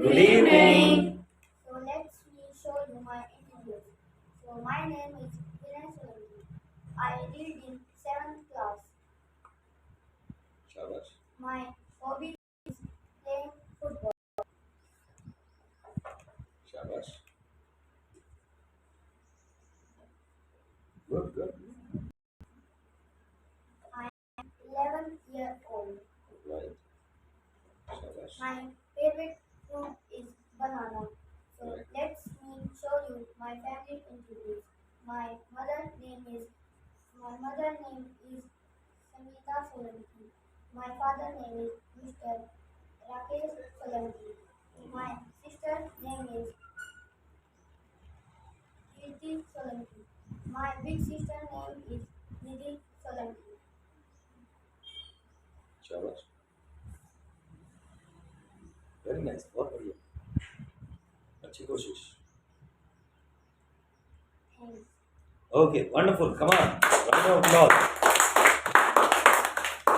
Good evening. So let me show you my interview. So my name is Viren Solanki. I read in 7th class. Shabash. My hobby is playing football. Shabash. Good, good. I am 11 years old. Right. Shabash. My favorite fruit is banana. So Right. let me show you my family interviews. My mother name is Sangeeta Solanki. My father name is Mr. Rakesh Solanki. My sister name is Kirti Solanki. My big sister name is Nidhi Solanki. Shabash. Very nice. बहुत बढ़िया. अच्छी कोशिश. Thanks. Okay, wonderful. Come on. Round of applause.